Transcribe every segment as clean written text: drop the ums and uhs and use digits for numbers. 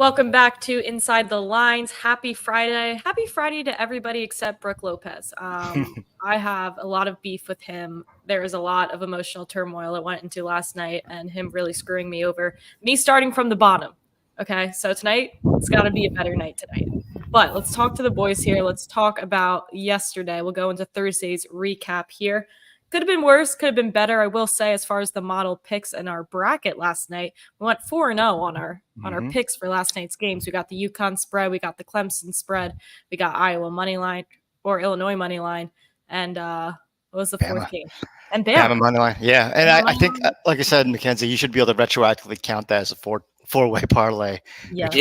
Welcome back to Inside the Lines. Happy Friday. Happy Friday to everybody except Brooke Lopez. I have a lot of beef with him. There is a lot of emotional turmoil that went into last night and him really screwing me over. Me starting from the bottom. Okay, so tonight, it's got to be a better night tonight. But let's talk to the boys here. Let's talk about yesterday. We'll go into Thursday's recap here. Could have been worse, could have been better. I will say, as far as the model picks and our bracket last night, we went 4-0 on our picks for last night's games. We got the UConn spread, we got the Clemson spread, we got Iowa money line or Illinois money line, and what was the fourth game? And Bama money line, yeah. And I think, like I said, Mackenzie, you should be able to retroactively count that as a four-way parlay. Yes.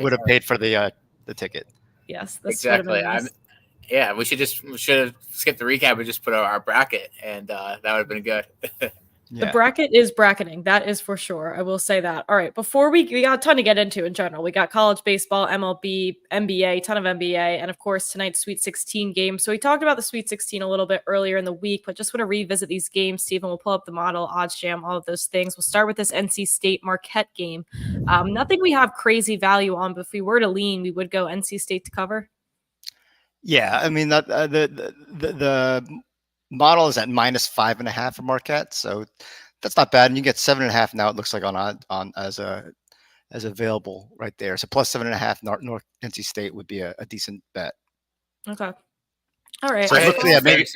Would have paid for the ticket. Yes, exactly. Yeah, we should have skipped the recap and just put our bracket, and that would have been good. The bracket is bracketing. That is for sure. I will say that. All right. Before we got a ton to get into in general. We got college baseball, MLB, NBA, ton of NBA, and of course tonight's Sweet 16 game. So we talked about the Sweet 16 a little bit earlier in the week, but just want to revisit these games. Stephen, we'll pull up the model, odds jam, all of those things. We'll start with this NC State Marquette game. Nothing we have crazy value on, but if we were to lean, we would go NC State to cover. Yeah, I mean that the model is at -5.5 for Marquette, so that's not bad. And you get 7.5 now. It looks like on as available right there. So +7.5 North NC State would be a decent bet. Okay. All right. So maybe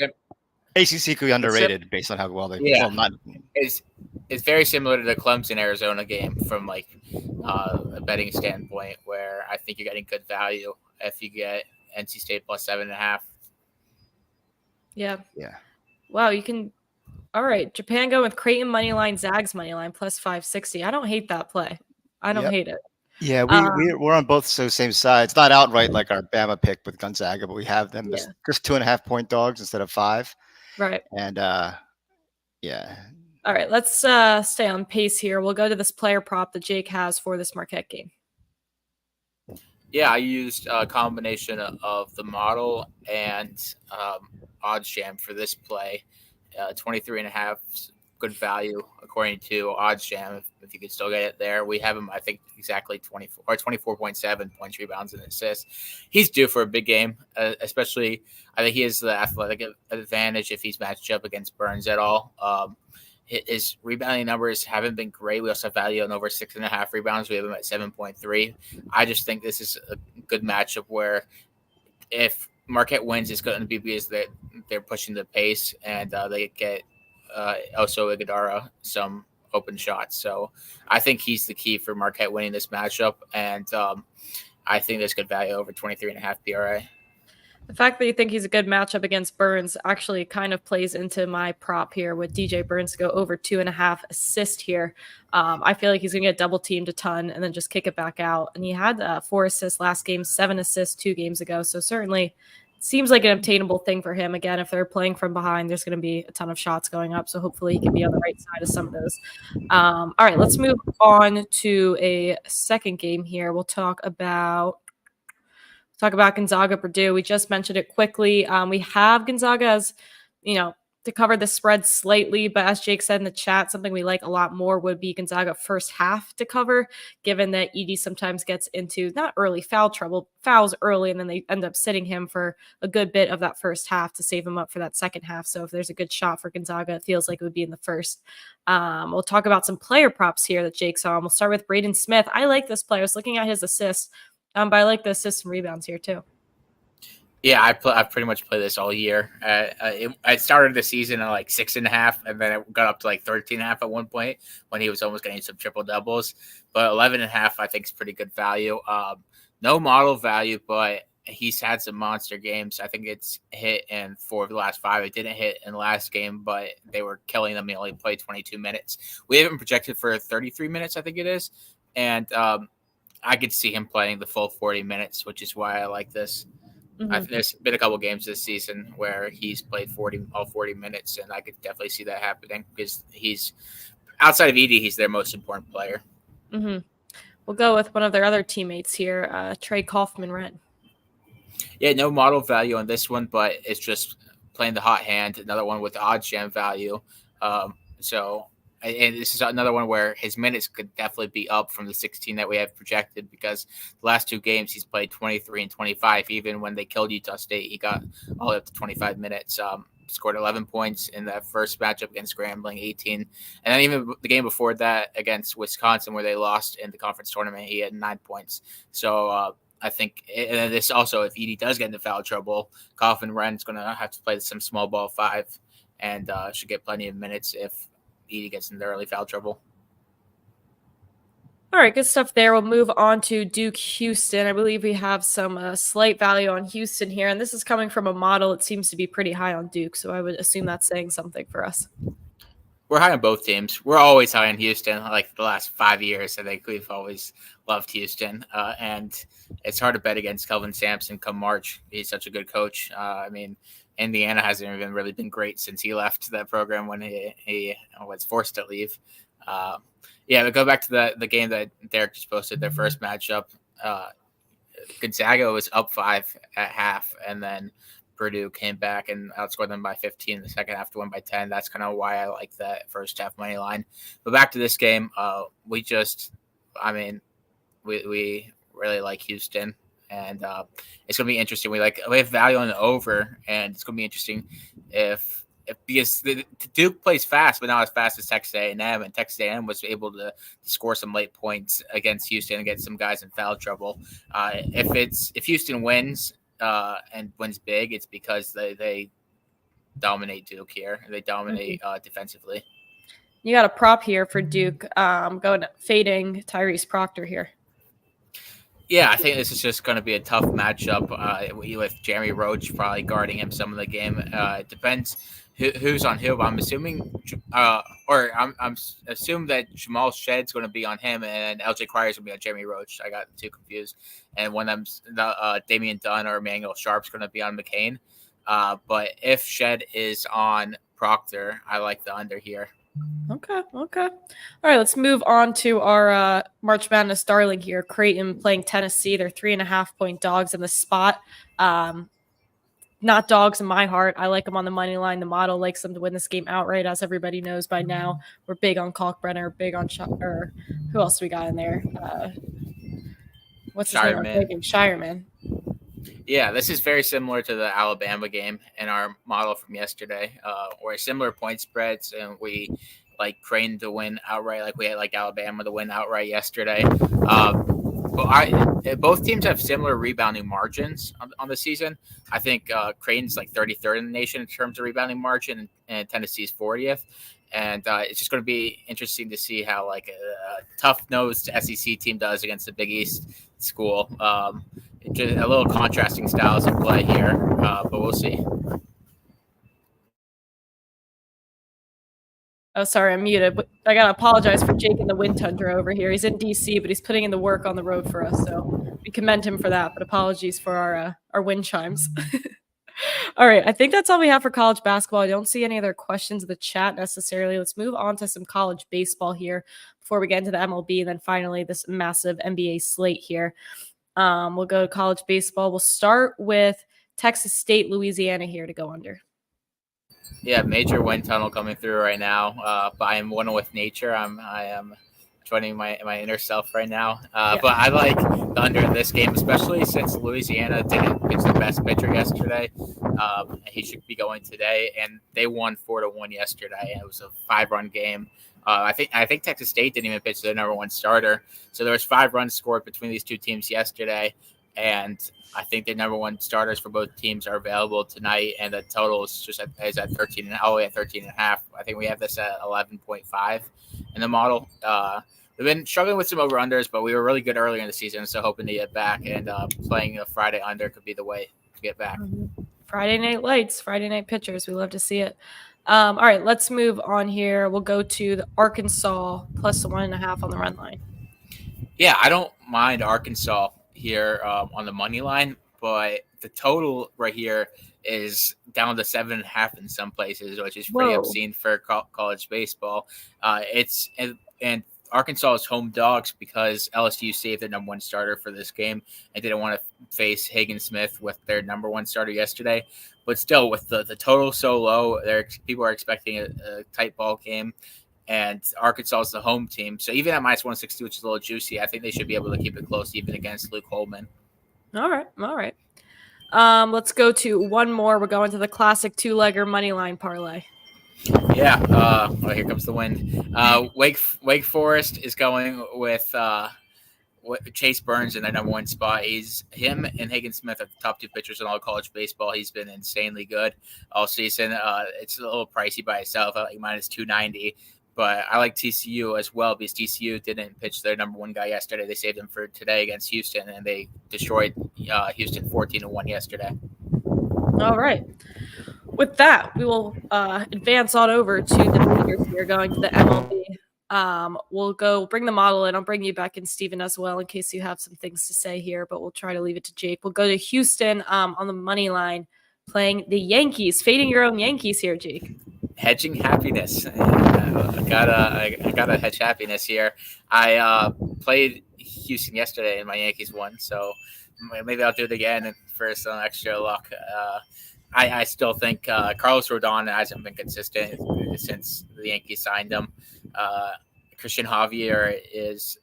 ACC could be underrated based on how well they. Yeah. Well, it's very similar to the Clemson Arizona game from like a betting standpoint, where I think you're getting good value if you get NC State +7.5. Yeah. Wow, you can. All right, Japan go with Creighton money line, Zags money line +560. I don't hate that play. I don't hate it. Yeah, we're on both same sides. Not outright like our Bama pick with Gonzaga, but we have them just 2.5 point dogs instead of 5. Right. And All right, let's stay on pace here. We'll go to this player prop that Jake has for this Marquette game. Yeah, I used a combination of the model and odds jam for this play. 23.5 good value according to odds jam. If you could still get it there, we have him. I think exactly 24.7 points, rebounds, and assists. He's due for a big game, especially. I think he has the athletic advantage if he's matched up against Burns at all. His rebounding numbers haven't been great. We also have value on over 6.5 rebounds. We have him at 7.3. I just think this is a good matchup where if Marquette wins, it's going to be because they're pushing the pace and they get also Iguodala some open shots. So I think he's the key for Marquette winning this matchup, and I think there's good value over 23.5 PRA. The fact that you think he's a good matchup against Burns actually kind of plays into my prop here with DJ Burns to go over 2.5 assists here. I feel like he's going to get double teamed a ton and then just kick it back out. And he had 4 assists last game, 7 assists 2 games ago. So certainly seems like an obtainable thing for him. Again, if they're playing from behind, there's going to be a ton of shots going up. So hopefully he can be on the right side of some of those. All right, let's move on to a second game here. We'll talk about Gonzaga Purdue. We just mentioned it quickly. We have Gonzaga as, to cover the spread slightly, but as Jake said in the chat, something we like a lot more would be Gonzaga first half to cover, given that Edey sometimes gets into not early foul trouble, fouls early, and then they end up sitting him for a good bit of that first half to save him up for that second half. So if there's a good shot for Gonzaga, it feels like it would be in the first. We'll talk about some player props here that Jake saw. We'll start with Braden Smith. I like this player. I was looking at his assists. But I like the assists and rebounds here too. Yeah, I pretty much play this all year. I started the season at like 6.5, and then it got up to like 13.5 at one point when he was almost getting some triple doubles. But 11.5, I think, is pretty good value. No model value, but he's had some monster games. I think it's hit in 4 of the last 5. It didn't hit in the last game, but they were killing him. He only played 22 minutes. We have him projected for 33 minutes, I think it is, and I could see him playing the full 40 minutes, which is why I like this. Mm-hmm. There's been a couple games this season where he's played all 40 minutes, and I could definitely see that happening because he's outside of Edey, he's their most important player. Mm-hmm. We'll go with one of their other teammates here, Trey Kaufman-Renn. Yeah, no model value on this one, but it's just playing the hot hand. Another one with odds jam value. So and this is another one where his minutes could definitely be up from the 16 that we have projected, because the last 2 games he's played 23 and 25. Even when they killed Utah State, he got all the way up to 25 minutes. Scored 11 points in that first matchup against Grambling, 18. And then even the game before that against Wisconsin, where they lost in the conference tournament, he had 9 points. So I think, and this also, if Edey does get into foul trouble, Coffin Wren's going to have to play some small ball 5 and should get plenty of minutes if Edey gets into early foul trouble. All right, good stuff there. We'll move on to Duke Houston. I believe we have some slight value on Houston here, and this is coming from a model. It seems to be pretty high on Duke, so I would assume that's saying something for us. We're high on both teams. We're always high on Houston. Like the last 5 years, I think we've always loved Houston, and it's hard to bet against Kelvin Sampson come March. He's such a good coach. I mean, Indiana hasn't even really been great since he left that program when he was forced to leave. But go back to the game that Derek just posted, their first matchup. Gonzaga was up 5 at half, and then Purdue came back and outscored them by 15 in the second half to win by 10. That's kind of why I like that first half money line. But back to this game, we really like Houston, and it's going to be interesting. We have value on the over, and it's going to be interesting because Duke plays fast, but not as fast as Texas A&M, and Texas A&M was able to score some late points against Houston and get some guys in foul trouble. If Houston wins and wins big, it's because they dominate Duke here. They dominate defensively. You got a prop here for Duke, fading Tyrese Proctor here. Yeah, I think this is just going to be a tough matchup with Jeremy Roach probably guarding him some of the game. It depends who's on who. I'm assuming, I'm assuming that Jamal Shedd's going to be on him and LJ Crier's going to be on Jeremy Roach. I got too confused. And one of them's Damian Dunn or Emmanuel Sharp's going to be on McCain. But if Shedd is on Proctor, I like the under here. Okay. All right, let's move on to our March Madness darling here. Creighton playing Tennessee. They're 3.5-point dogs in the spot. Not dogs in my heart. I like them on the money line. The model likes them to win this game outright, as everybody knows by now. We're big on Kalkbrenner, big on who else we got in there? What's his name? Shireman. Yeah, this is very similar to the Alabama game in our model from yesterday, where similar point spreads, and we like Creighton to win outright, like we had like Alabama to win outright yesterday. But both teams have similar rebounding margins on the season. I think Creighton's like 33rd in the nation in terms of rebounding margin, and Tennessee's 40th. And it's just going to be interesting to see how like a tough-nosed SEC team does against a Big East school. Just a little contrasting styles of play here, but we'll see. Oh, sorry, I'm muted. I got to apologize for Jake in the wind tundra over here. He's in D.C., but he's putting in the work on the road for us, so we commend him for that, but apologies for our wind chimes. All right, I think that's all we have for college basketball. I don't see any other questions in the chat necessarily. Let's move on to some college baseball here before we get into the MLB, and then finally this massive NBA slate here. We'll go to college baseball. We'll start with Texas State, Louisiana here to go under. Yeah, major wind tunnel coming through right now. But I am one with nature. I am joining my inner self right now. But I like the under in this game, especially since Louisiana didn't pitch the best pitcher yesterday. He should be going today, and they won 4-1 yesterday. It was a 5-run game. I think Texas State didn't even pitch their number one starter. So there was 5 runs scored between these two teams yesterday, and I think the number one starters for both teams are available tonight, and the total is at 13 and all the way at 13.5. I think we have this at 11.5 in the model. We've been struggling with some over-unders, but we were really good earlier in the season, so hoping to get back, and playing a Friday under could be the way to get back. Friday night lights, Friday night pitchers. We love to see it. All right, let's move on here. We'll go to the Arkansas plus 1.5 on the run line. Yeah, I don't mind Arkansas here on the money line, but the total right here is down to 7.5 in some places, which is pretty obscene for college baseball. And Arkansas is home dogs because LSU saved their number one starter for this game and didn't want to face Hagen Smith with their number one starter yesterday. But still, with the total so low, people are expecting a tight ball game. and Arkansas is the home team. So even at minus 160, which is a little juicy, I think they should be able to keep it close even against Luke Holman. All right. Let's go to one more. We're going to the classic two-legger money line parlay. Yeah. Here comes the wind. Wake Forest is going with Chase Burns in their number one spot. Him and Hagen Smith are the top two pitchers in all of college baseball. He's been insanely good all season. It's a little pricey by itself, like minus 290. But I like TCU as well because TCU didn't pitch their number one guy yesterday. They saved him for today against Houston, and they destroyed Houston 14-1 yesterday. All right. With that, we will advance on over to the leaders here, going to the MLB. We'll go bring the model in. I'll bring you back in, Steven, as well, in case you have some things to say here, but we'll try to leave it to Jake. We'll go to Houston on the money line, playing the Yankees. Fading your own Yankees here, Jake. Hedging happiness. I gotta hedge happiness here. I played Houston yesterday and my Yankees won, so maybe I'll do it again for some extra luck. I still think Carlos Rodon hasn't been consistent since the Yankees signed him. Christian Javier is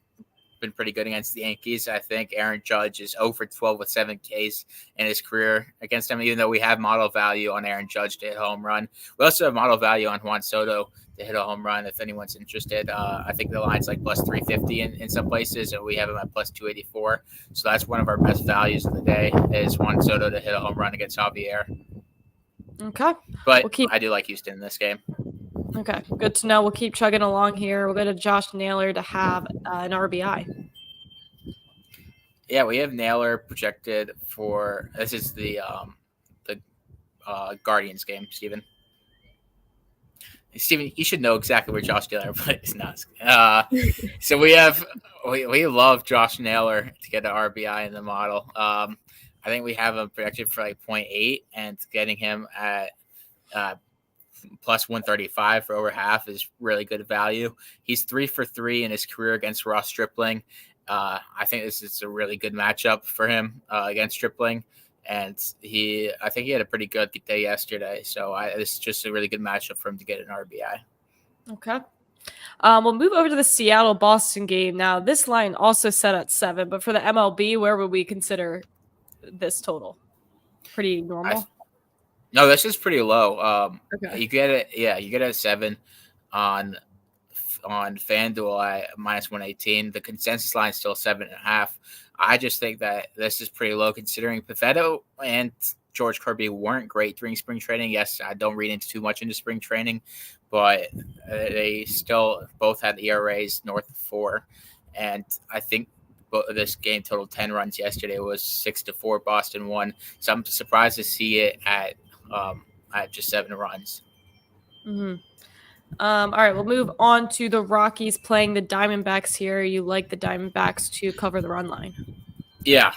been pretty good against the Yankees. I think Aaron Judge is 0 for 12 with 7 Ks in his career against them, even though we have model value on Aaron Judge to hit a home run. We also have model value on Juan Soto to hit a home run if anyone's interested. I think the line's like plus 350 in some places, and we have him at plus 284. So that's one of our best values of the day is Juan Soto to hit a home run against Javier. Okay. But I do like Houston in this game. Okay, good to know. We'll keep chugging along here. We'll go to Josh Naylor to have an RBI. Yeah, we have Naylor projected for – this is the Guardians game, Steven. Steven, you should know exactly where Josh Naylor plays. So we love Josh Naylor to get an RBI in the model. I think we have him projected for like 0.8, and getting him at plus 135 for over half is really good value. He's 3 for 3 in his career against Ross Stripling. I think this is a really good matchup for him against Stripling. And I think he had a pretty good day yesterday. So this is just a really good matchup for him to get an RBI. Okay. We'll move over to the Seattle-Boston game. Now, this line also set at 7, but for the MLB, where would we consider this total? Pretty normal? No, this is pretty low. Okay. You get it. Yeah, you get it at 7 on FanDuel at minus 118. The consensus line is still 7.5. I just think that this is pretty low considering Pivetta and George Kirby weren't great during spring training. Yes, I don't read into too much into spring training, but they still both had ERAs north of 4. And I think this game totaled 10 runs yesterday. It was 6-4. Boston won. So I'm surprised to see it at just 7 runs. Mm-hmm. All right, we'll move on to the Rockies playing the Diamondbacks here. You like the Diamondbacks to cover the run line? Yeah.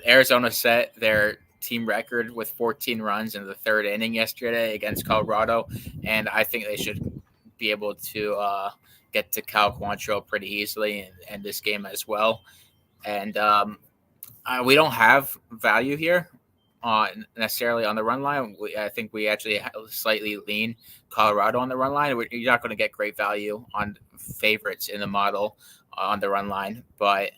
Arizona set their team record with 14 runs in the third inning yesterday against Colorado, and I think they should be able to get to Cal Quantrill pretty easily and end this game as well. And we don't have value here necessarily on the run line. I think we actually slightly lean Colorado on the run line. You're not going to get great value on favorites in the model on the run line, but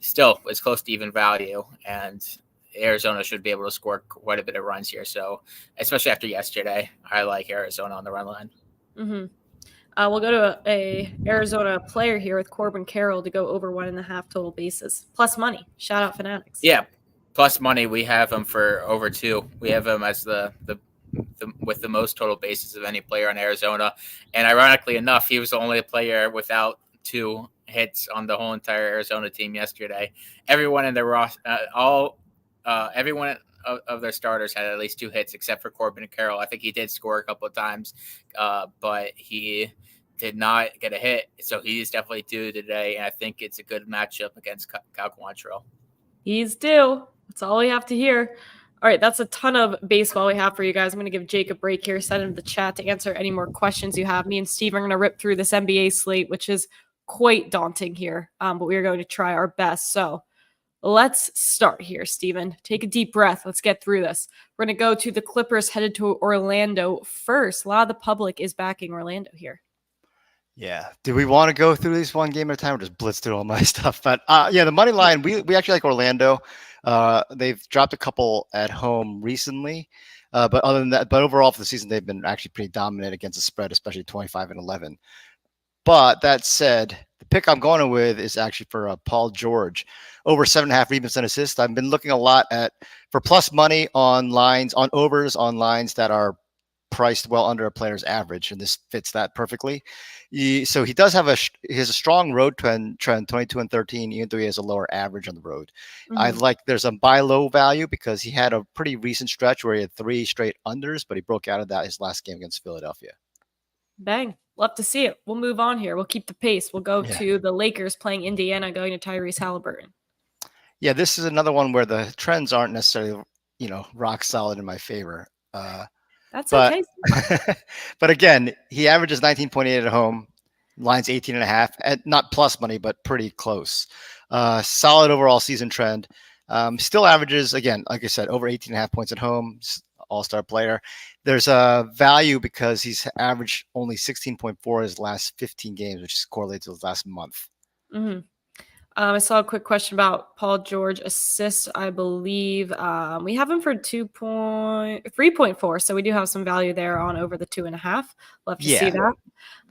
still it's close to even value, and Arizona should be able to score quite a bit of runs here. So especially after yesterday, I like Arizona on the run line. Mm-hmm. We'll go to a Arizona player here with Corbin Carroll to go over 1.5 total bases plus money. Shout out Fanatics. Yeah. Plus money, we have him for over 2. We have him as the with the most total bases of any player on Arizona. And ironically enough, he was the only player without 2 hits on the whole entire Arizona team yesterday. Everyone in their everyone of their starters had at least 2 hits except for Corbin Carroll. I think he did score a couple of times, but he did not get a hit. So he's definitely due today. And I think it's a good matchup against Cal Quantrill. He's due. That's all we have to hear. All right, that's a ton of baseball we have for you guys. I'm going to give Jake a break here, send him the chat to answer any more questions you have. Me and Steve are going to rip through this NBA slate, which is quite daunting here, but we are going to try our best. So let's start here, Steven. Take a deep breath. Let's get through this. We're going to go to the Clippers headed to Orlando first. A lot of the public is backing Orlando here. Yeah. Do we want to go through these one game at a time or just blitz through all my stuff? But yeah, the money line, we actually like Orlando. They've dropped a couple at home recently. But other than that, but overall for the season, they've been actually pretty dominant against the spread, especially 25 and 11. But that said, the pick I'm going with is actually for Paul George, over 7.5 rebounds and assists. I've been looking a lot at for plus money on lines, on overs, on lines that are priced well under a player's average, and this fits that perfectly. So he does have he has a strong road trend 22 and 13, even though he has a lower average on the road. I like there's a buy low value because he had a pretty recent stretch where he had 3 straight unders, but he broke out of that his last game against Philadelphia. Bang. Love to see it. We'll move on here. We'll keep the pace. We'll go to the Lakers playing Indiana, going to Tyrese Halliburton. Yeah, this is another one where the trends aren't necessarily, rock solid in my favor. That's but, okay. But again, he averages 19.8 at home, lines 18.5, at not plus money, but pretty close. Solid overall season trend. Still averages, again, like I said, over 18.5 points at home. All-star player. There's a value because he's averaged only 16.4 his last 15 games, which is correlated to his last month. Mm-hmm. I saw a quick question about Paul George assists. I believe we have him for 3.4, so we do have some value there on over the 2.5. Love to see that.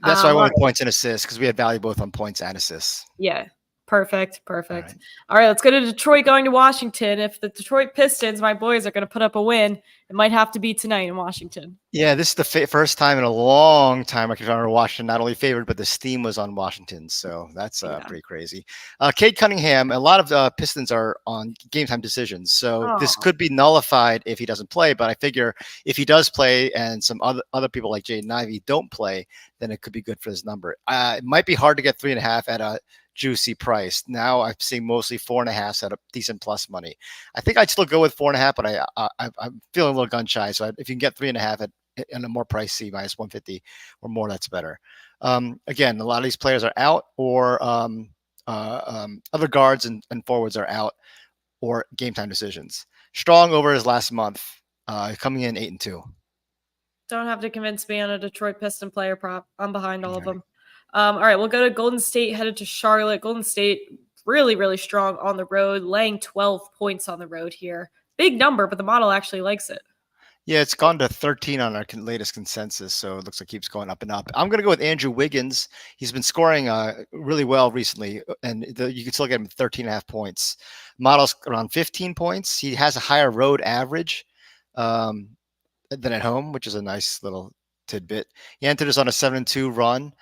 That's why I went with points and assists, because we had value both on points and assists. Yeah. Perfect. All right, let's go to Detroit going to Washington. If the Detroit Pistons, my boys, are going to put up a win, it might have to be tonight in Washington. Yeah, this is the first time in a long time I can remember Washington not only favored, but the steam was on Washington. So that's pretty crazy. Cade Cunningham, a lot of Pistons are on game time decisions. So this could be nullified if he doesn't play. But I figure if he does play and some other people like Jaden Ivey don't play, then it could be good for this number. It might be hard to get 3.5 at a juicy price. Now I'm seeing mostly 4.5 at a decent plus money. I think I'd still go with 4.5, but I'm feeling a little gun shy. So if you can get 3.5 and a more pricey minus 150 or more, that's better. Again, a lot of these players are out, or other guards and forwards are out, or game time decisions. Strong over his last month, coming in 8-2. Don't have to convince me on a Detroit Piston player prop. I'm behind all of them. All right, we'll go to Golden State, headed to Charlotte. Golden State really, really strong on the road, laying 12 points on the road here. Big number, but the model actually likes it. Yeah, it's gone to 13 on our latest consensus, so it looks like it keeps going up and up. I'm going to go with Andrew Wiggins. He's been scoring really well recently, and you can still get him 13.5 points. Model's around 15 points. He has a higher road average than at home, which is a nice little tidbit. He entered us on a 7-2 run.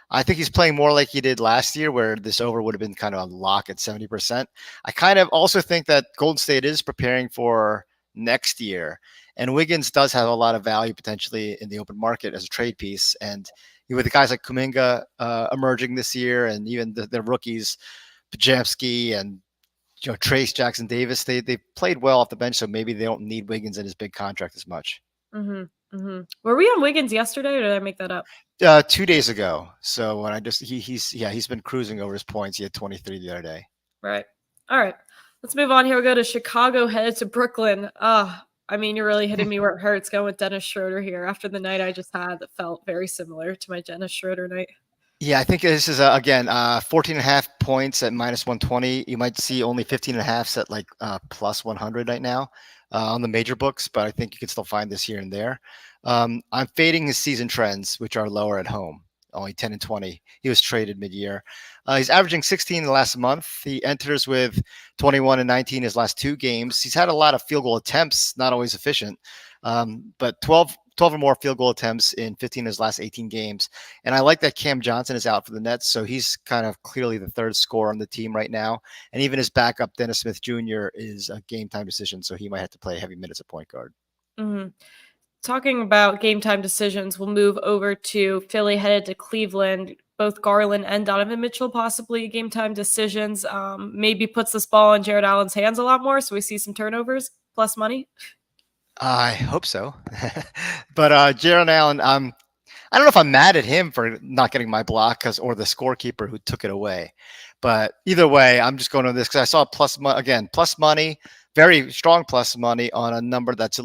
I think he's playing more like he did last year, where this over would have been kind of a lock at 70%. I kind of also think that Golden State is preparing for next year, and Wiggins does have a lot of value potentially in the open market as a trade piece. And with the guys like Kuminga emerging this year, and even the rookies, Pajamski and Trace Jackson Davis, they played well off the bench, so maybe they don't need Wiggins in his big contract as much. Were we on Wiggins yesterday, or did I make that up? 2 days ago. So when he's been cruising over his points. He had 23 the other day. Right. All right. Let's move on here. We'll go to Chicago, headed to Brooklyn. You're really hitting me where it hurts, going with Dennis Schroeder here after the night I just had that felt very similar to my Dennis Schroeder night. Yeah, I think this is, again, 14.5 points at minus 120. You might see only 15.5 at like plus 100 right now on the major books, but I think you can still find this here and there. I'm fading his season trends, which are lower at home, only 10 and 20. He was traded mid-year. He's averaging 16 in the last month. He enters with 21 and 19 his last 2 games. He's had a lot of field goal attempts, not always efficient, but 12 or more field goal attempts in 15 of his last 18 games. And I like that Cam Johnson is out for the Nets, so he's kind of clearly the third scorer on the team right now. And even his backup, Dennis Smith Jr., is a game time decision, so he might have to play heavy minutes at point guard. Talking about game time decisions, we'll move over to Philly, headed to Cleveland. Both Garland and Donovan Mitchell possibly game time decisions. Maybe puts this ball in Jared Allen's hands a lot more, so we see some turnovers plus money. I hope so. But Jared Allen, I don't know if I'm mad at him for not getting my block or the scorekeeper who took it away. But either way, I'm just going on this because I saw plus money, very strong plus money on a number that's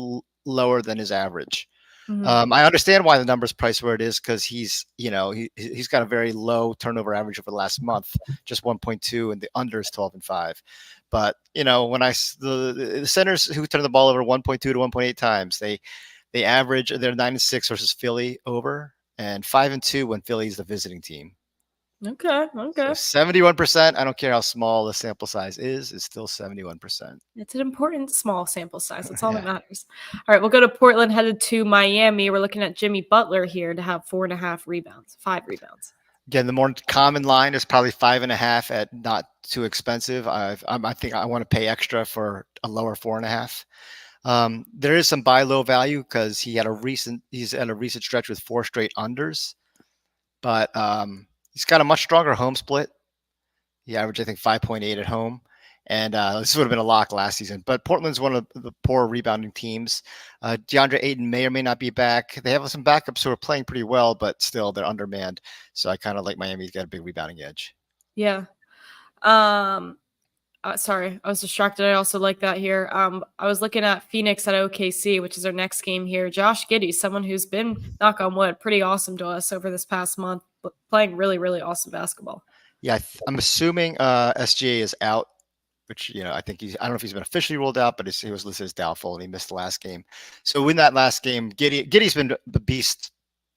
lower than his average. Mhm. I understand why the number's priced where it is because he's got a very low turnover average over the last month, just 1.2, and the under is 12-5. But when the centers who turn the ball over 1.2 to 1.8 times, they average they're 9-6 versus Philly over and 5-2 when Philly's the visiting team. Okay. So Okay. 71%. I don't care how small the sample size is. It's still 71%. It's an important small sample size. That's all that Yeah. matters. All right, we'll go to Portland, headed to Miami. We're looking at Jimmy Butler here to have 4.5 rebounds, 5 rebounds. Again, the more common line is probably 5.5 at not too expensive. I think I want to pay extra for a lower 4.5. There is some buy low value because he's at a recent stretch with 4 straight unders, but he's got a much stronger home split. He averaged, I think, 5.8 at home. And this would have been a lock last season. But Portland's one of the poor rebounding teams. DeAndre Ayton may or may not be back. They have some backups who are playing pretty well, but still they're undermanned. So I kind of like Miami's got a big rebounding edge. Yeah. Sorry, I was distracted. I also like that here. I was looking at Phoenix at OKC, which is our next game here. Josh Giddey, someone who's been, knock on wood, pretty awesome to us over this past month, playing really, really awesome basketball. Yeah, I'm assuming SGA is out, which I think I don't know if he's been officially ruled out, but he was listed as doubtful and he missed the last game. So in that last game, Giddey's been the beast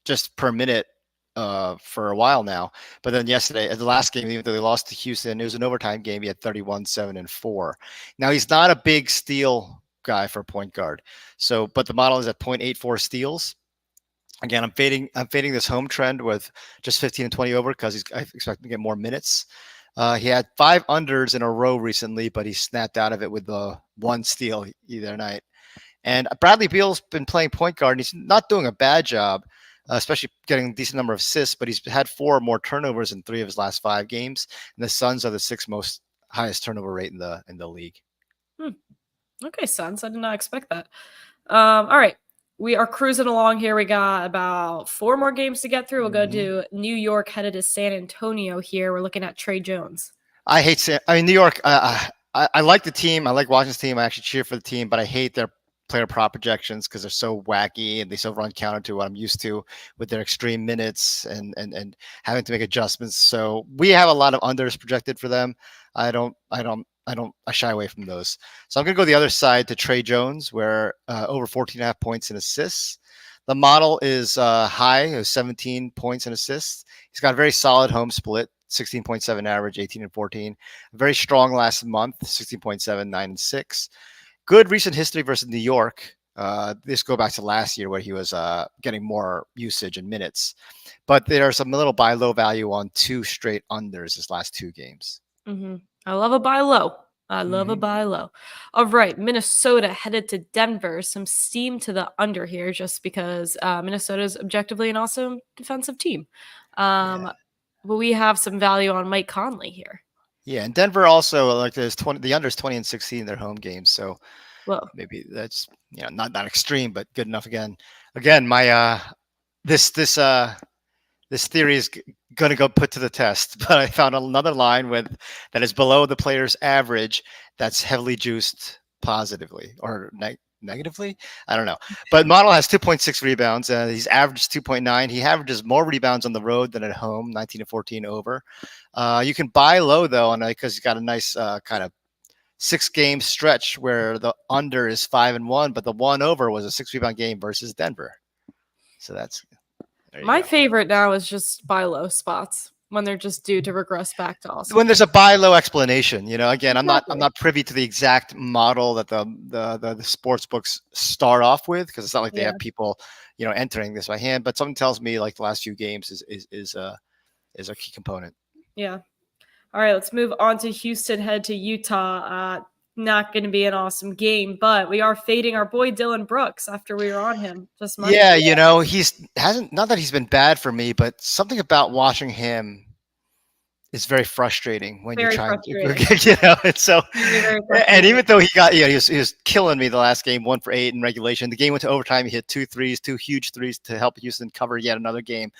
just per minute for a while now. But then yesterday, at the last game, even though they lost to Houston, it was an overtime game. He had 31, 7, and 4. Now he's not a big steal guy for a point guard. So, but the model is at 0.84 steals. Again, I'm fading this home trend with just 15 and 20 over because I expect to get more minutes. He had 5 unders in a row recently, but he snapped out of it with the 1 steal either night. And Bradley Beal's been playing point guard, and he's not doing a bad job, especially getting a decent number of assists, but he's had 4 more turnovers in 3 of his last 5 games. And the Suns are the 6th most highest turnover rate in the league. Okay, Suns. I did not expect that. All right. We are cruising along here. We got about 4 more games to get through. We'll go to New York, headed to San Antonio here. We're looking at Trey Jones. I hate New York. I like the team. I like watching the team. I actually cheer for the team, but I hate their player prop projections because they're so wacky and they so run counter to what I'm used to with their extreme minutes and having to make adjustments. So we have a lot of unders projected for them. I shy away from those. So I'm going to go the other side to Trey Jones, where over 14.5 points and assists. The model is high, 17 points and assists. He's got a very solid home split, 16.7 average, 18 and 14. Very strong last month, 16.7, 9 and 6. Good recent history versus New York. This go back to last year where he was getting more usage and minutes. But there's some little buy low value on 2 straight unders his last 2 games. Mm-hmm. I love a buy low. I love a buy low. All right, Minnesota headed to Denver. Some steam to the under here just because Minnesota is objectively an awesome defensive team. But we have some value on Mike Conley here. Yeah, and Denver also, like, there's 20. The under is 20 and 16 in their home games, so maybe that's not that extreme, but good enough. Again, my this theory is going to go put to the test, but I found another line that is below the player's average that's heavily juiced positively or negatively. I don't know, but model has 2.6 rebounds. He's averaged 2.9. He averages more rebounds on the road than at home, 19 to 14 over. You can buy low though, because he's got a nice kind of 6-game stretch where the under is 5-1, but the 1 over was a 6 rebound game versus Denver. So that's my favorite now is just buy low spots when they're just due to regress back to awesome. When there's a buy low explanation, again, exactly. I'm not privy to the exact model that the sports books start off with, because it's not like they have people, entering this by hand. But something tells me like the last few games is a key component. Yeah. All right, let's move on to Houston, head to Utah. Not going to be an awesome game, but we are fading our boy Dylan Brooks after we were on him just Monday. Yeah, not that he's been bad for me, but something about watching him is very frustrating when you're trying to, and so, and even though he was killing me the last game, 1 for 8 in regulation. The game went to overtime. He hit 2 threes, 2 huge threes to help Houston cover yet another game.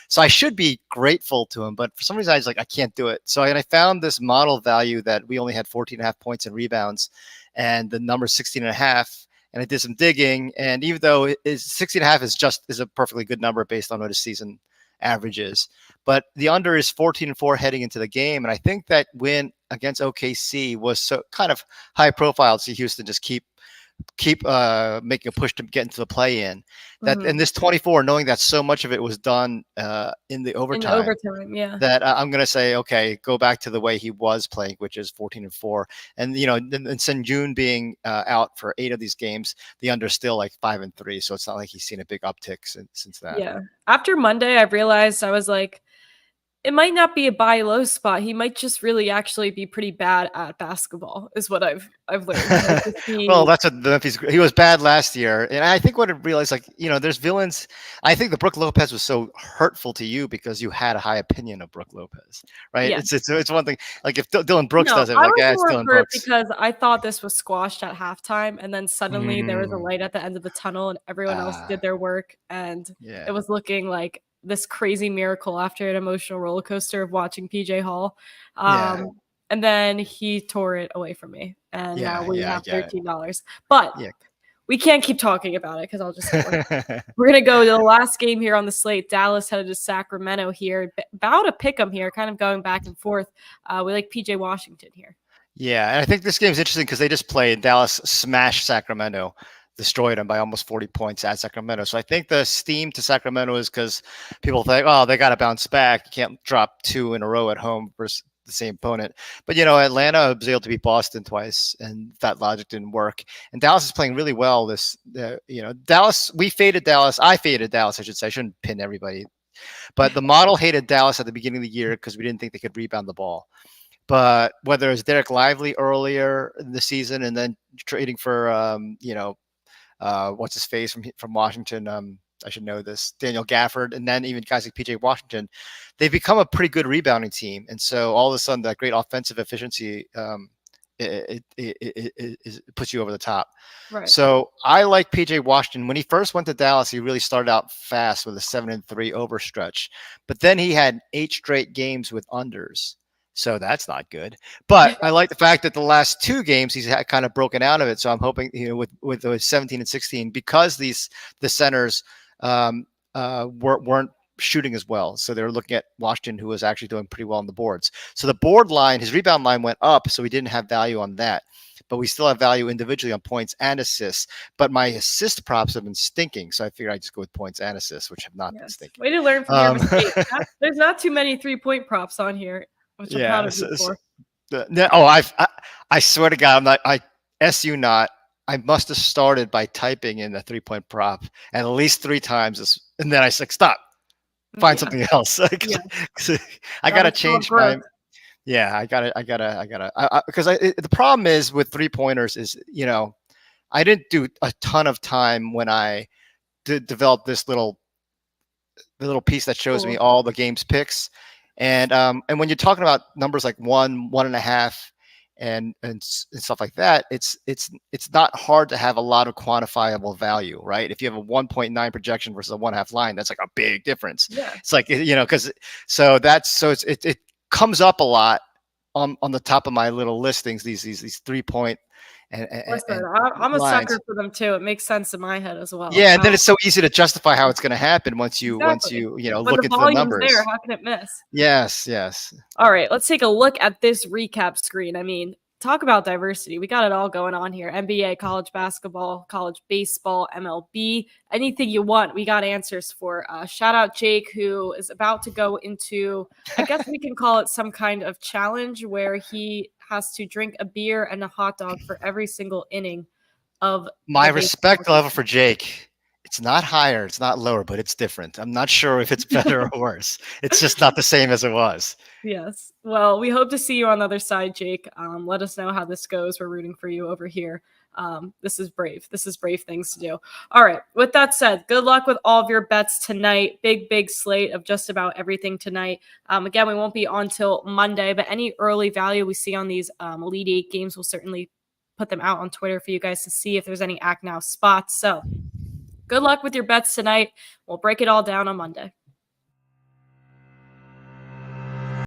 So I should be grateful to him, but for some reason I can't do it. So I found this model value that we only had 14.5 points and rebounds, and the number 16.5, and I did some digging. And even though it is 60.5 is a perfectly good number based on what his season average is, but the under is 14-4 heading into the game. And I think that win against OKC was so kind of high profile to see Houston just keep making a push to get into the play-in. That in this 24, knowing that so much of it was done in the overtime, yeah. that I'm going to say, okay, go back to the way he was playing, which is 14-4. And, and Sen June being out for 8 of these games, the under is still like 5-3. So it's not like he's seen a big uptick since that. Yeah. After Monday, I realized I was like, it might not be a buy low spot. He might just really actually be pretty bad at basketball, is what I've learned. Well, that's what he was bad last year. And I think what I realized, there's villains. I think the Brook Lopez was so hurtful to you because you had a high opinion of Brook Lopez, right? Yeah. It's one thing. Like if Dylan Brooks does it, like, it's Dylan Brooks. Because I thought this was squashed at halftime, and then suddenly there was a light at the end of the tunnel, and everyone else did their work, and it was looking like this crazy miracle after an emotional roller coaster of watching PJ Hall. And then he tore it away from me. And now we have $13. But we can't keep talking about it because I'll just we're going to go to the last game here on the slate. Dallas headed to Sacramento here. About to pick them here, kind of going back and forth. We like PJ Washington here. Yeah, and I think this game's interesting because they just played. Dallas smashed Sacramento, destroyed them by almost 40 points at Sacramento. So I think the steam to Sacramento is because people think, oh, they got to bounce back. You can't drop 2 in a row at home versus the same opponent. But, Atlanta was able to beat Boston twice, and that logic didn't work. And Dallas is playing really well. Dallas, we faded Dallas. I faded Dallas, I should say. I shouldn't pin everybody. But the model hated Dallas at the beginning of the year because we didn't think they could rebound the ball. But whether it's Derek Lively earlier in the season and then trading for, what's his face from Washington? I should know this, Daniel Gafford, and then even guys like PJ Washington, they've become a pretty good rebounding team. And so all of a sudden that great offensive efficiency, it puts you over the top. Right. So I like PJ Washington. When he first went to Dallas, he really started out fast with a 7-3 overstretch, but then he had 8 straight games with unders. So that's not good. But I like the fact that the last 2 games he's kind of broken out of it. So I'm hoping, with those 17 and 16, because the centers weren't shooting as well. So they were looking at Washington, who was actually doing pretty well on the boards. So the board line, his rebound line went up, so we didn't have value on that. But we still have value individually on points and assists. But my assist props have been stinking, so I figured I'd just go with points and assists, which have not been stinking. Way to learn from your mistakes. There's not too many 3-point props on here. Which I'm proud of you for. I swear to God, I must have started by typing in the 3-point prop at least 3 times, and then I said, stop, find something else. I gotta change my. Yeah, I gotta. Because the problem is with 3-pointers is, I didn't do a ton of time when I developed this little piece that shows me all the game's picks. And when you're talking about numbers like 1, 1.5, and stuff like that, it's not hard to have a lot of quantifiable value, right? If you have a 1.9 projection versus a 1.5 line, that's like a big difference. Yeah. It's like, because it comes up a lot on the top of my little listings. These 3-point. Listen, I'm a sucker for them too. It makes sense in my head as well. Yeah, and then it's so easy to justify how it's going to happen once you look into the numbers. There, how can it miss? Yes. All right, let's take a look at this recap screen. I mean, talk about diversity. We got it all going on here. NBA, college basketball, college baseball, MLB, anything you want, we got answers for. Shout out Jake, who is about to go into, I guess we can call it some kind of challenge where he has to drink a beer and a hot dog for every single inning of my respect level for Jake. It's not higher, it's not lower, but it's different. I'm not sure if it's better or worse. It's just not the same as it was. Yes. Well, we hope to see you on the other side, Jake. Let us know how this goes. We're rooting for you over here. This is brave. This is brave things to do. All right. With that said, good luck with all of your bets tonight. Big slate of just about everything tonight. Again, we won't be on till Monday, but any early value we see on these Elite 8 games, we'll certainly put them out on Twitter for you guys to see if there's any Act Now spots. So good luck with your bets tonight. We'll break it all down on Monday.